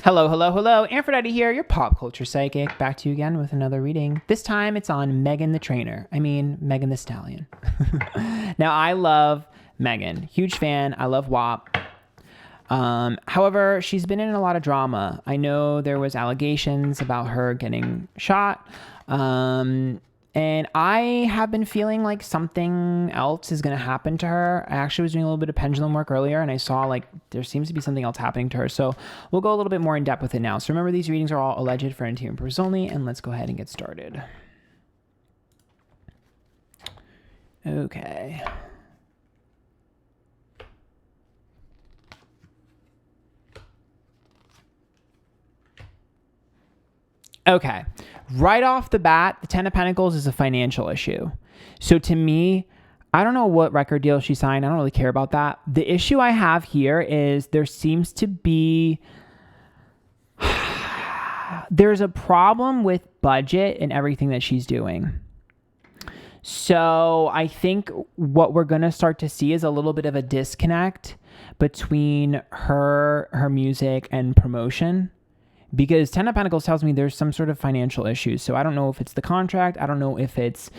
Hello, hello, hello. Antphrodite here, your pop culture psychic. Back to you again with another reading. This time it's on Megan the Trainer. Megan the Stallion. Now, I love Megan. Huge fan. I love WAP. However, she's been in a lot of drama. I know there was allegations about her getting shot. And I have been feeling like something else is going to happen to her. I actually was doing a little bit of pendulum work earlier, and I saw like there seems to be something else happening to her. So we'll go a little bit more in depth with it now. So remember, these readings are all alleged for entertainment purposes only, and let's go ahead and get started. Okay. Okay, right off the bat, the Ten of Pentacles is a financial issue. So to me, I don't know what record deal she signed. I don't really care about that. The issue I have here is there seems to be, there's a problem with budget and everything that she's doing. So I think what we're going to start to see is a little bit of a disconnect between her music and promotion. Because Ten of Pentacles tells me there's some sort of financial issues. So I don't know if it's the contract. I don't know if it's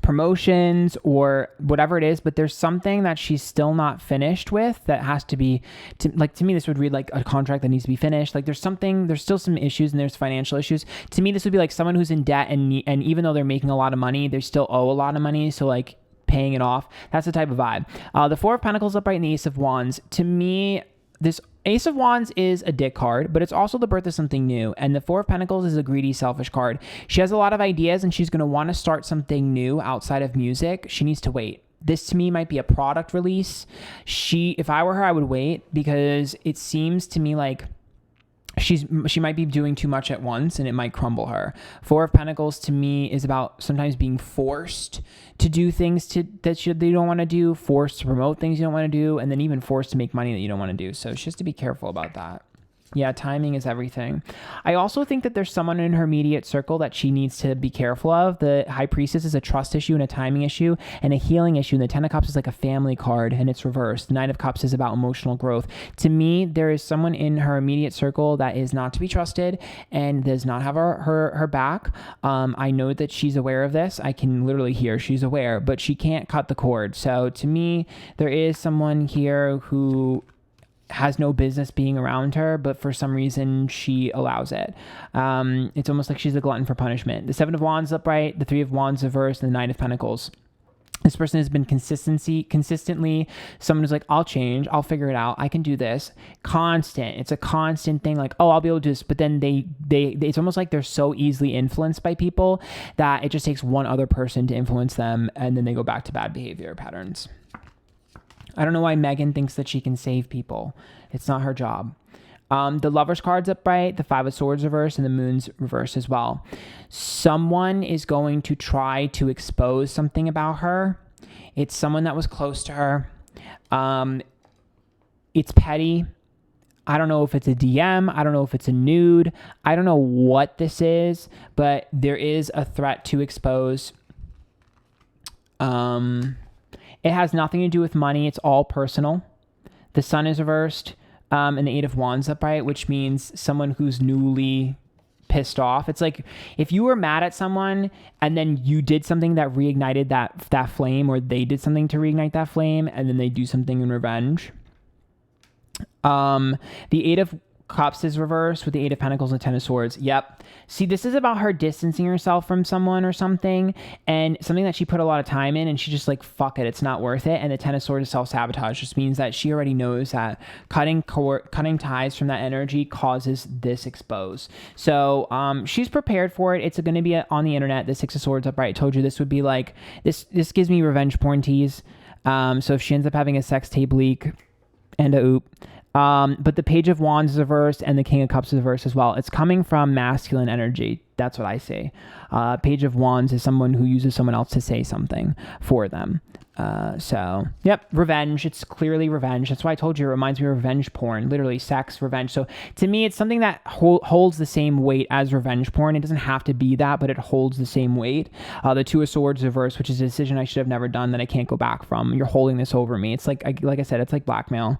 promotions or whatever it is. But there's something that she's still not finished with that has to be, to me, this would read like a contract that needs to be finished. Like there's still some issues and there's financial issues. To me, this would be like someone who's in debt and even though they're making a lot of money, they still owe a lot of money. So like paying it off. That's the type of vibe. The Four of Pentacles upright and the Ace of Wands. To me, this Ace of Wands is a dick card, but it's also the birth of something new. And the Four of Pentacles is a greedy, selfish card. She has a lot of ideas and she's going to want to start something new outside of music. She needs to wait. This to me might be a product release. If I were her, I would wait because it seems to me like she might be doing too much at once and it might crumble her. Four of Pentacles to me is about sometimes being forced to do things that you don't want to do, forced to promote things you don't want to do, and then even forced to make money that you don't want to do. So she has to be careful about that. Yeah, timing is everything. I also think that there's someone in her immediate circle that she needs to be careful of. The High Priestess is a trust issue and a timing issue and a healing issue. And the Ten of Cups is like a family card and it's reversed. The Nine of Cups is about emotional growth. To me, there is someone in her immediate circle that is not to be trusted and does not have her back. I know that she's aware of this. I can literally hear she's aware, but she can't cut the cord. So to me, there is someone here who has no business being around her, but for some reason she allows it. It's almost like she's a glutton for punishment. The Seven of Wands upright, the Three of Wands reversed, and the Nine of Pentacles. This person has been consistently someone who's like, I'll change, I'll figure it out, I can do this. Constant. It's a constant thing like, oh, I'll be able to do this. But then they it's almost like they're so easily influenced by people that it just takes one other person to influence them and then they go back to bad behavior patterns. I don't know why Megan thinks that she can save people. It's not her job. The Lover's card's upright, the Five of Swords reverse, and the Moon's reverse as well. Someone is going to try to expose something about her. It's someone that was close to her. It's petty. I don't know if it's a DM. I don't know if it's a nude. I don't know what this is, but there is a threat to expose. It has nothing to do with money. It's all personal. The Sun is reversed and the Eight of Wands upright, which means someone who's newly pissed off. It's like if you were mad at someone and then you did something that reignited that flame, or they did something to reignite that flame and then they do something in revenge. The Eight of Cups is reversed with the Eight of Pentacles and Ten of Swords. Yep. See, this is about her distancing herself from someone or something, and something that she put a lot of time in, and she just like, fuck it, it's not worth it. And the Ten of Swords is self-sabotage. Just means that she already knows that cutting ties from that energy causes this expose. So she's prepared for it. It's going to be on the internet. The Six of Swords upright. I told you this would be like, this gives me revenge porn tease. So if she ends up having a sex tape leak and a oop, but the Page of Wands is reversed and the King of Cups is reversed as well. It's coming from masculine energy. That's what I say. Page of Wands is someone who uses someone else to say something for them. So, yep, revenge. It's clearly revenge. That's why I told you it reminds me of revenge porn. Literally, sex, revenge. So, to me, it's something that holds the same weight as revenge porn. It doesn't have to be that, but it holds the same weight. The Two of Swords reverse, which is a decision I should have never done that I can't go back from. You're holding this over me. It's like I said, it's like blackmail.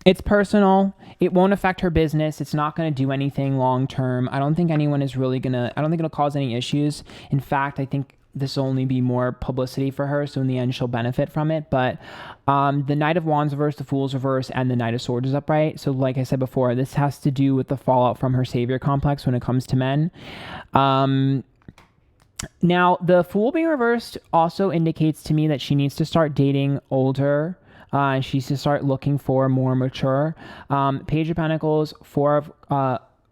It's personal. It won't affect her business. It's not going to do anything long term. I don't think anyone is really going to, I don't think it'll cause any issues. In fact, I think this will only be more publicity for her. So in the end, she'll benefit from it. But the Knight of Wands reverse, the Fool's reverse, and the Knight of Swords is upright. So like I said before, this has to do with the fallout from her savior complex when it comes to men. Now, the Fool being reversed also indicates to me that she needs to start dating older. She needs to start looking for more mature. Page of Pentacles, Four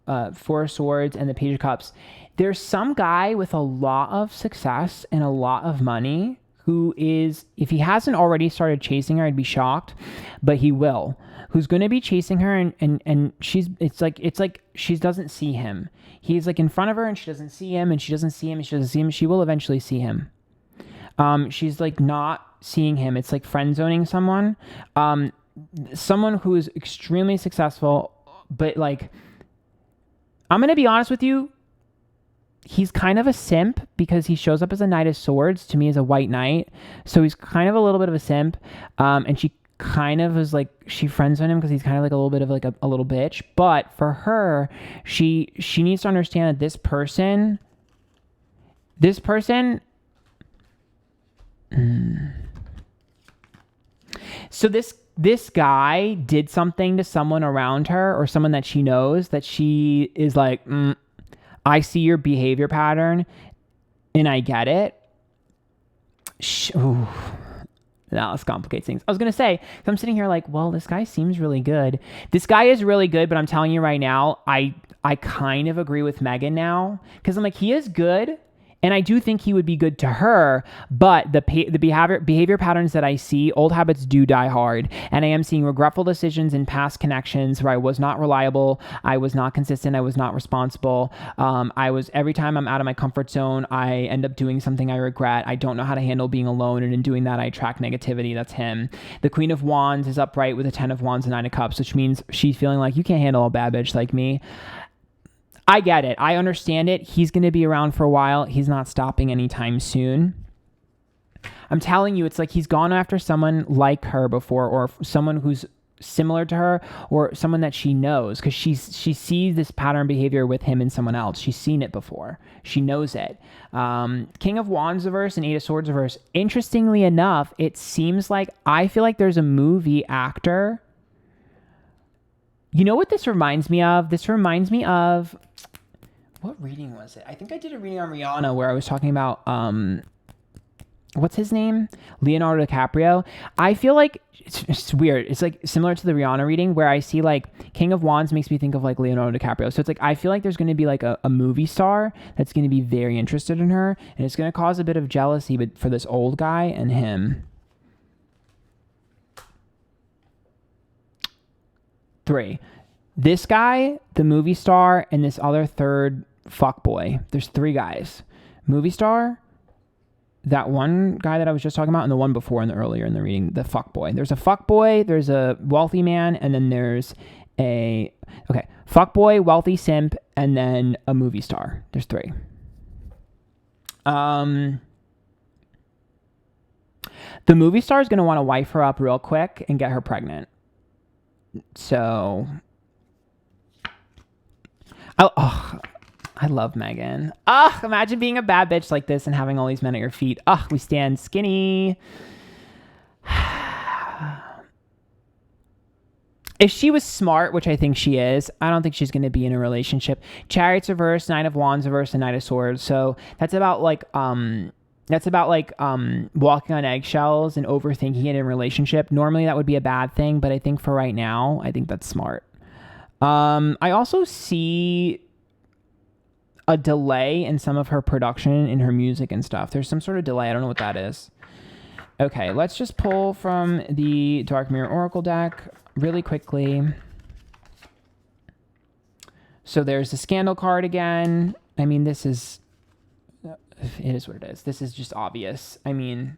of Swords, and the Page of Cups. There's some guy with a lot of success and a lot of money who is, if he hasn't already started chasing her, I'd be shocked, but he will. Who's going to be chasing her, and it's like she doesn't see him. He's like in front of her and she doesn't see him, and she doesn't see him and she doesn't see him. She will eventually see him. She's like not seeing him. It's like friend zoning someone. Someone who is extremely successful, but like, I'm going to be honest with you. He's kind of a simp because he shows up as a Knight of Swords, to me as a white knight. So he's kind of a little bit of a simp. And she kind of is like, she friends on him because he's kind of like a little bit of like a little bitch. But for her, she needs to understand that this person. So this guy did something to someone around her or someone that she knows that she is like, I see your behavior pattern and I get it. Ooh, now this complicates things. I was going to say, I'm sitting here like, well, this guy seems really good. This guy is really good, but I'm telling you right now, I kind of agree with Megan now because I'm like, he is good. And I do think he would be good to her, but the behavior patterns that I see, old habits do die hard. And I am seeing regretful decisions in past connections where I was not reliable, I was not consistent, I was not responsible. Every time I'm out of my comfort zone, I end up doing something I regret. I don't know how to handle being alone, and in doing that, I attract negativity. That's him. The Queen of Wands is upright with the 10 of Wands and 9 of Cups, which means she's feeling like, you can't handle a bad bitch like me. I get it. I understand it. He's going to be around for a while. He's not stopping anytime soon. I'm telling you, it's like he's gone after someone like her before, or someone who's similar to her, or someone that she knows, because she sees this pattern behavior with him and someone else. She's seen it before. She knows it. King of Wands reverse and 8 of Swords reverse. Interestingly enough, it seems like, I feel like there's a movie actor. You know what this reminds me of? This reminds me of, what reading was it? I think I did a reading on Rihanna where I was talking about, what's his name? Leonardo DiCaprio. I feel like it's weird. It's like similar to the Rihanna reading where I see like King of Wands makes me think of like Leonardo DiCaprio. So it's like, I feel like there's going to be like a movie star that's going to be very interested in her, and it's going to cause a bit of jealousy, but for this old guy and him. 3. This guy, the movie star, and this other third fuckboy. There's 3 guys. Movie star, that one guy that I was just talking about, and the one before earlier in the reading, the fuckboy. There's a fuckboy, there's a wealthy man, and then there's fuckboy, wealthy simp, and then a movie star. There's 3. The movie star is going to want to wife her up real quick and get her pregnant. So, I love Megan. Imagine being a bad bitch like this and having all these men at your feet. We stand skinny. If she was smart, which I think she is, I don't think she's going to be in a relationship. Chariot's reverse, 9 of Wands reverse, and 9 of Swords. So that's about like walking on eggshells and overthinking it in a relationship. Normally that would be a bad thing, but I think for right now, I think that's smart. I also see a delay in some of her production in her music and stuff. There's some sort of delay. I don't know what that is. Okay, let's just pull from the Dark Mirror Oracle deck really quickly. So there's the Scandal card again. I mean, it is what it is. This is just obvious. I mean,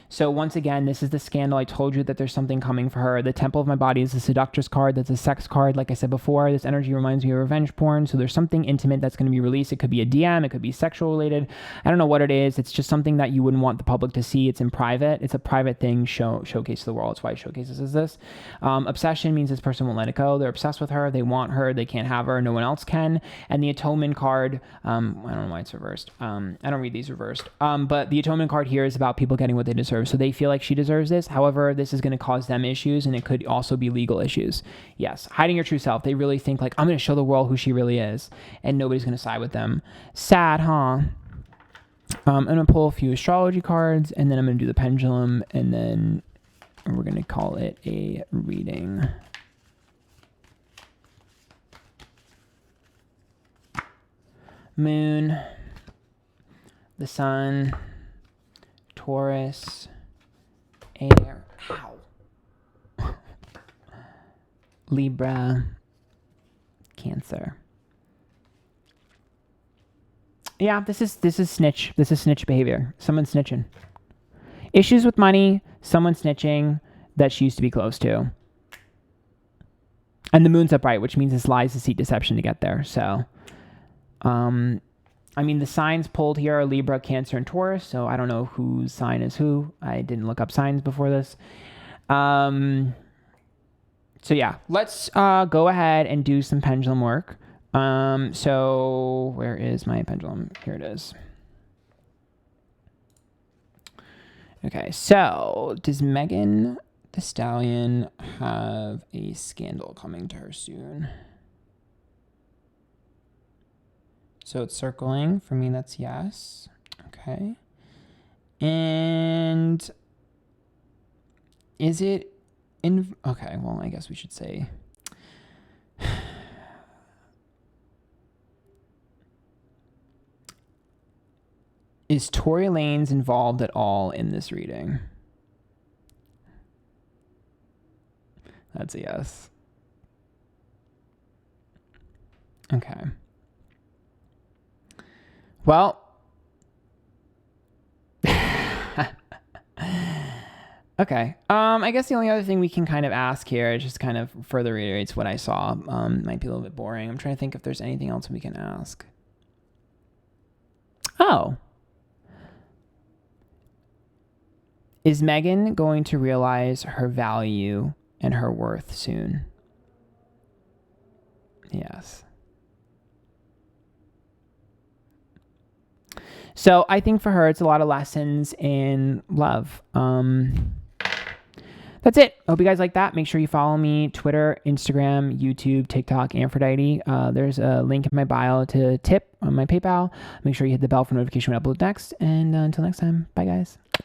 So once again, this is the scandal. I told you that there's something coming for her. The Temple of My Body is the seductress card. That's a sex card. Like I said before, this energy reminds me of revenge porn. So there's something intimate that's going to be released. It could be a DM. It could be sexual related. I don't know what it is. It's just something that you wouldn't want the public to see. It's in private. It's a private thing showcase to the world. That's why it showcases as this. Obsession means this person won't let it go. They're obsessed with her. They want her. They can't have her. No one else can. And the atonement card, I don't know why it's reversed. I don't read these reversed. But the atonement card here is about people getting what they deserve. So they feel like she deserves this. However, this is going to cause them issues, and it could also be legal issues. Yes, hiding your true self. They really think like, I'm going to show the world who she really is, and nobody's going to side with them. Sad, huh? I'm going to pull a few astrology cards, and then I'm going to do the pendulum, and then we're going to call it a reading. Moon, the sun, Taurus, air, ow, Libra, Cancer. Yeah, this is snitch. This is snitch behavior. Someone snitching. Issues with money, someone snitching that she used to be close to. And the moon's upright, which means it's lies, deceit, deception to get there. So, I mean, the signs pulled here are Libra, Cancer, and Taurus, so I don't know whose sign is who. I didn't look up signs before this. So yeah, let's go ahead and do some pendulum work. So where is my pendulum? Here it is. Okay, so does Megan Thee Stallion have a scandal coming to her soon? So it's circling. For me, that's yes. Okay. And is it in... Okay, well, I guess we should say... Is Tory Lanez involved at all in this reading? That's a yes. Okay. Well, okay. I guess the only other thing we can kind of ask here, it just kind of further reiterates what I saw. Might be a little bit boring. I'm trying to think if there's anything else we can ask. Oh. Is Megan going to realize her value and her worth soon? Yes. So I think for her, it's a lot of lessons in love. That's it. Hope you guys like that. Make sure you follow me, Twitter, Instagram, YouTube, TikTok, Antphrodite. There's a link in my bio to tip on my PayPal. Make sure you hit the bell for notification when I upload next. And until next time, bye guys.